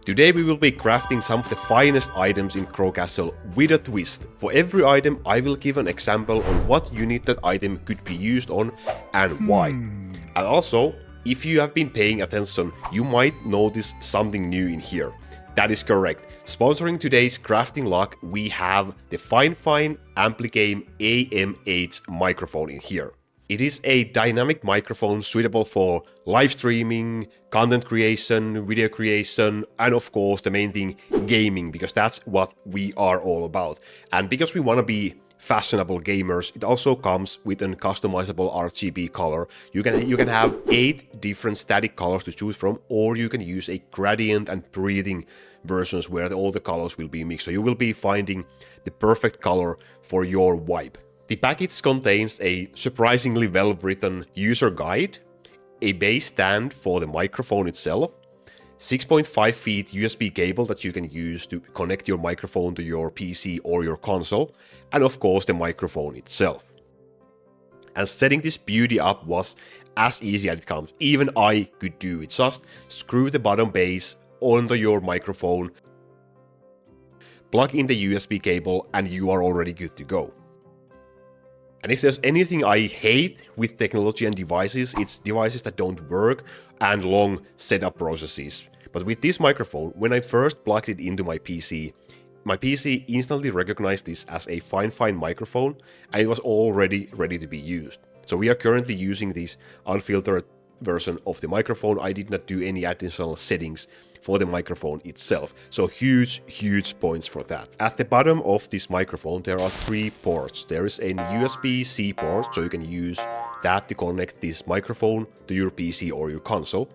Today we will be crafting some of the finest items in Crow Castle with a twist. For every item I will give an example on what unit that item could be used on and why. And also, if you have been paying attention, you might notice something new in here. That is correct. Sponsoring today's crafting log, we have the FIFINE AmpliGame AM8 microphone in here. It is a dynamic microphone suitable for live streaming, content creation, video creation, and of course the main thing, gaming, because that's what we are all about. And because we want to be fashionable gamers, it also comes with a customizable RGB color. You can have 8 different static colors to choose from, or you can use a gradient and breathing versions where all the colors will be mixed. So you will be finding the perfect color for your vibe. The package contains a surprisingly well-written user guide, a base stand for the microphone itself, 6.5 feet USB cable that you can use to connect your microphone to your PC or your console, and of course the microphone itself. And setting this beauty up was as easy as it comes. Even I could do it. Just screw the bottom base onto your microphone, plug in the USB cable, and you are already good to go. And if there's anything I hate with technology and devices, it's devices that don't work and long setup processes. But with this microphone, when I first plugged it into my PC instantly recognized this as a FIFINE microphone, and it was already ready to be used. So we are currently using this unfiltered version of the microphone. I did not do any additional settings for the microphone itself. So huge points for that. At the bottom of this microphone there are 3 ports. There is a USB-C port, so you can use that to connect this microphone to your PC or your console.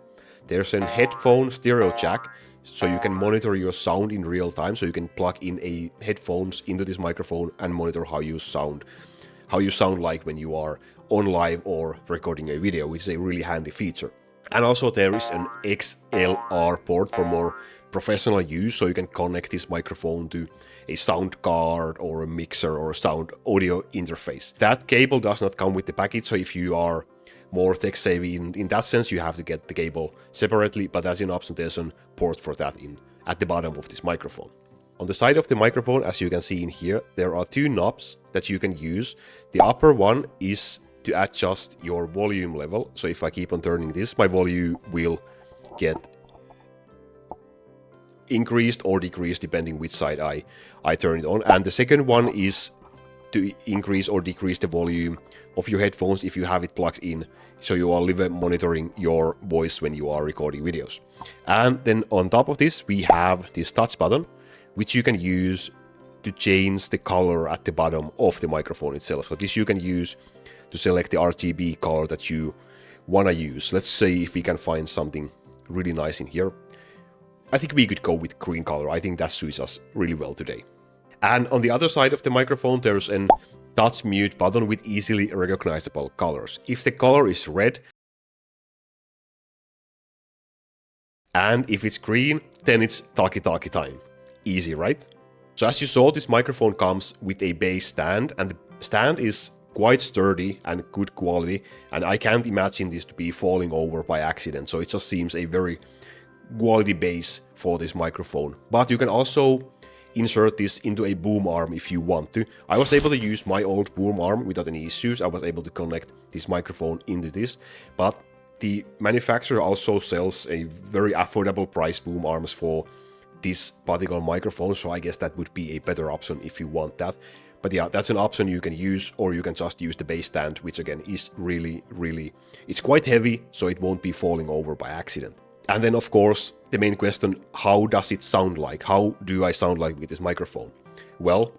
There's a headphone stereo jack, so you can monitor your sound in real time. So you can plug in a headphones into this microphone and monitor how you sound like when you are on live or recording a video, which is a really handy feature. And also there is an XLR port for more professional use, so you can connect this microphone to a sound card or a mixer or a sound audio interface. That cable does not come with the package, so if you are more tech savvy in that sense, you have to get the cable separately, but as an option there's a port for that at the bottom of this microphone. On the side of the microphone, as you can see in here, there are 2 knobs that you can use. The upper one is to adjust your volume level. So if I keep on turning this, my volume will get increased or decreased depending which side I turn it on. And the second one is to increase or decrease the volume of your headphones if you have it plugged in, so you are live monitoring your voice when you are recording videos. And then on top of this we have this touch button, which you can use to change the color at the bottom of the microphone itself. So this you can use to select the RGB color that you want to use. Let's see if we can find something really nice in here. I think we could go with green color. I think that suits us really well today. And on the other side of the microphone there's a touch mute button with easily recognizable colors. If the color is red and if it's green, then it's talkie-talkie time. Easy, right? So as you saw, this microphone comes with a base stand, and the stand is quite sturdy and good quality, and I can't imagine this to be falling over by accident, so it just seems a very quality base for this microphone. But you can also insert this into a boom arm if you want to. I was able to use my old boom arm without any issues. I was able to connect this microphone into this, but the manufacturer also sells a very affordable price boom arms for this particular microphone, so I guess that would be a better option if you want that. But yeah, that's an option you can use, or you can just use the base stand, which again is really, it's quite heavy, so it won't be falling over by accident. And then of course, the main question, how does it sound like? How do I sound like with this microphone? Well,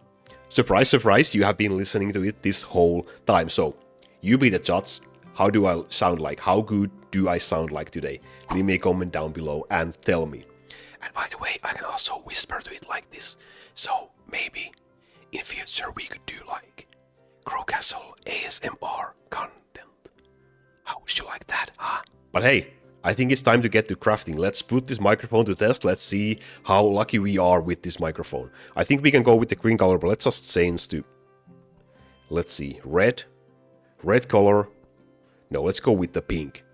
surprise, surprise, you have been listening to it this whole time, so you be the judge. How do I sound like? How good do I sound like today? Leave me a comment down below and tell me. And by the way, I can also whisper to it like this, so maybe in future we could do like Crow Castle ASMR content. How would you like that, huh? But hey, I think it's time to get to crafting. Let's put this microphone to test. Let's see how lucky we are with this microphone. I think we can go with the green color, but let's just change to, let's see, red color. No, let's go with the pink,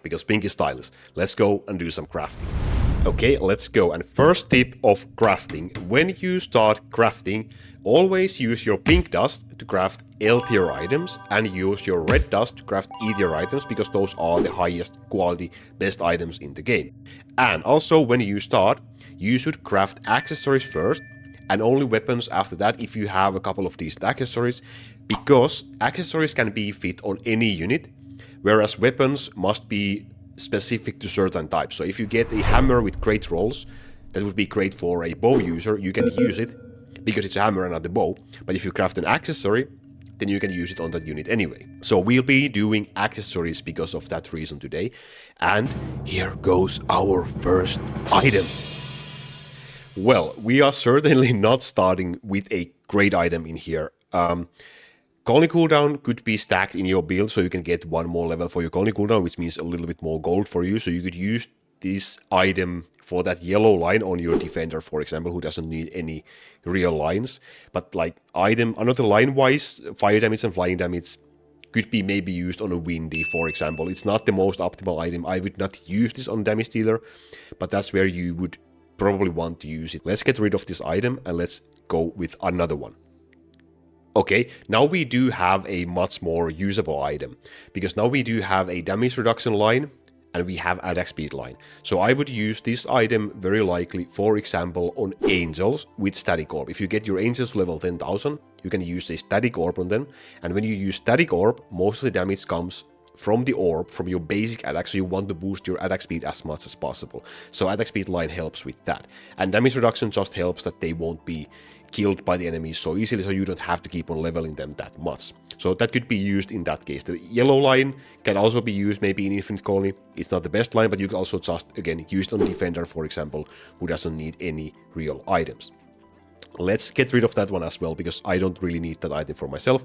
because pink is stylish. Let's go and do some crafting. Okay, let's go. And first tip of crafting. When you start crafting, always use your pink dust to craft L tier items and use your red dust to craft E tier items because those are the highest quality, best items in the game. And also when you start, you should craft accessories first and only weapons after that if you have a couple of decent accessories, because accessories can be fit on any unit, whereas weapons must be specific to certain types. So if you get a hammer with great rolls, that would be great for a bow user, you can use it because it's a hammer and not a bow. But if you craft an accessory, then you can use it on that unit anyway. So we'll be doing accessories because of that reason today. And here goes our first item. Well, we are certainly not starting with a great item in here. Colony cooldown could be stacked in your build, so you can get one more level for your colony cooldown, which means a little bit more gold for you. So you could use this item for that yellow line on your defender, for example, who doesn't need any real lines. But like another line-wise, fire damage and flying damage could be maybe used on a windy, for example. It's not the most optimal item. I would not use this on damage dealer, but that's where you would probably want to use it. Let's get rid of this item and let's go with another one. Okay, now we do have a much more usable item, because now we do have a damage reduction line and we have attack speed line. So I would use this item very likely, for example, on angels with static orb. If you get your angels level 10,000, you can use a static orb on them, and when you use static orb, most of the damage comes from the orb, from your basic attack, so you want to boost your attack speed as much as possible. So attack speed line helps with that. And damage reduction just helps that they won't be killed by the enemies so easily, so you don't have to keep on leveling them that much. So that could be used in that case. The yellow line can also be used maybe in Infinite Colony. It's not the best line, but you can also just, again, use it on Defender, for example, who doesn't need any real items. Let's get rid of that one as well, because I don't really need that item for myself.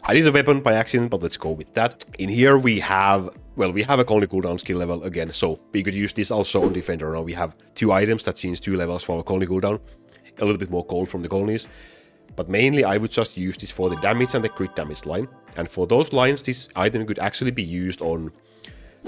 I did a weapon by accident, but let's go with that. In here we have, well, we have a colony cooldown skill level again, so we could use this also on Defender. Now we have 2 items that change 2 levels for our colony cooldown. A little bit more gold from the colonies. But mainly I would just use this for the damage and the crit damage line. And for those lines, this item could actually be used on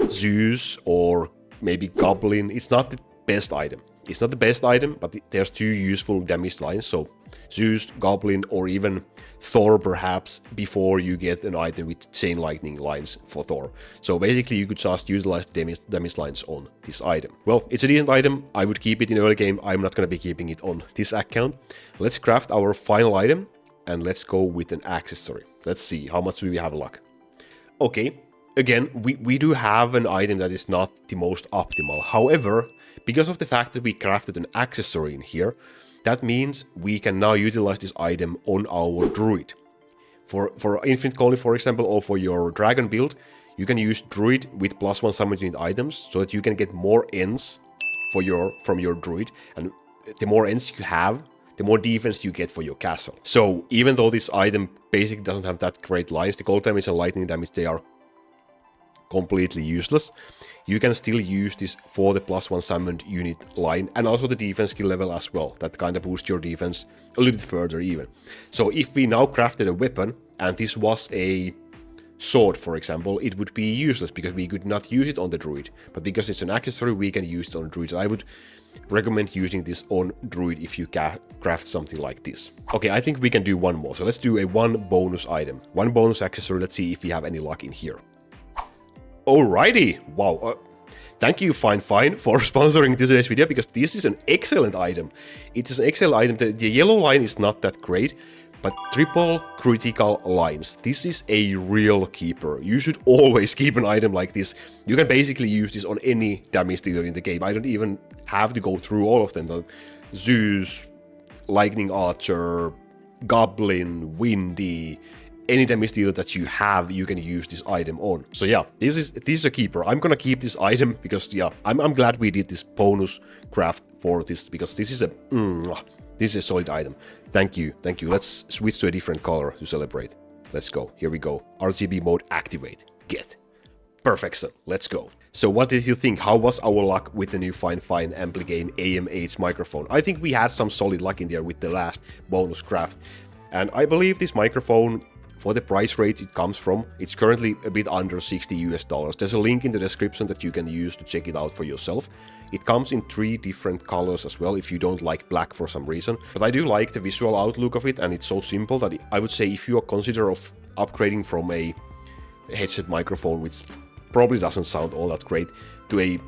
Zeus or maybe Goblin. It's not the best item. It's not the best item, but there's 2 useful damage lines. So Zeus, Goblin, or even Thor perhaps, before you get an item with Chain Lightning lines for Thor. So basically you could just utilize the damage lines on this item. Well, it's a decent item. I would keep it in early game. I'm not going to be keeping it on this account. Let's craft our final item and let's go with an accessory. Let's see, how much do we have luck? Okay, again, we do have an item that is not the most optimal. However, because of the fact that we crafted an accessory in here, that means we can now utilize this item on our druid. For Infinite Colony, for example, or for your dragon build, you can use druid with +1 summon unit items so that you can get more ends from your druid. And the more ends you have, the more defense you get for your castle. So even though this item basically doesn't have that great lines, the cold damage and lightning damage, they are completely useless. You can still use this for the +1 summoned unit line and also the defense skill level as well. That kind of boosts your defense a little bit further even. So if we now crafted a weapon and this was a sword, for example, it would be useless because we could not use it on the druid. But because it's an accessory, we can use it on druid. I would recommend using this on druid if you craft something like this. Okay, I think we can do one more. So let's do a 1 bonus item. 1 bonus accessory. Let's see if we have any luck in here. Alrighty, wow, thank you FIFINE for sponsoring today's video, because this is an excellent item. It is an excellent item. The yellow line is not that great, but triple critical lines. This is a real keeper. You should always keep an item like this. You can basically use this on any damage dealer in the game. I don't even have to go through all of them. The Zeus, Lightning Archer, Goblin, Windy, any damage dealer that you have, you can use this item on. So yeah, this is a keeper. I'm gonna keep this item because yeah, I'm glad we did this bonus craft for this, because this is a solid item. Thank you. Let's switch to a different color to celebrate. Let's go. Here we go. RGB mode activate. Get. Perfection. Let's go. So what did you think? How was our luck with the new FIFINE AmpliGame AM8 microphone? I think we had some solid luck in there with the last bonus craft. And I believe this microphone, for the price rate it comes from, it's currently a bit under $60 US. There's a link in the description that you can use to check it out for yourself. It comes in 3 different colors as well if you don't like black for some reason. But I do like the visual outlook of it, and it's so simple that I would say if you are consider of upgrading from a headset microphone, which probably doesn't sound all that great, to a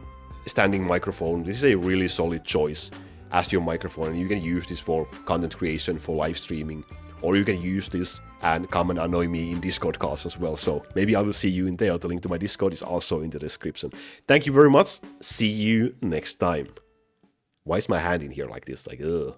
standing microphone, this is a really solid choice as your microphone, and you can use this for content creation, for live streaming, or you can use this and come and annoy me in Discord calls as well. So maybe I will see you in there. The link to my Discord is also in the description. Thank you very much. See you next time. Why is my hand in here like this? Like, ugh.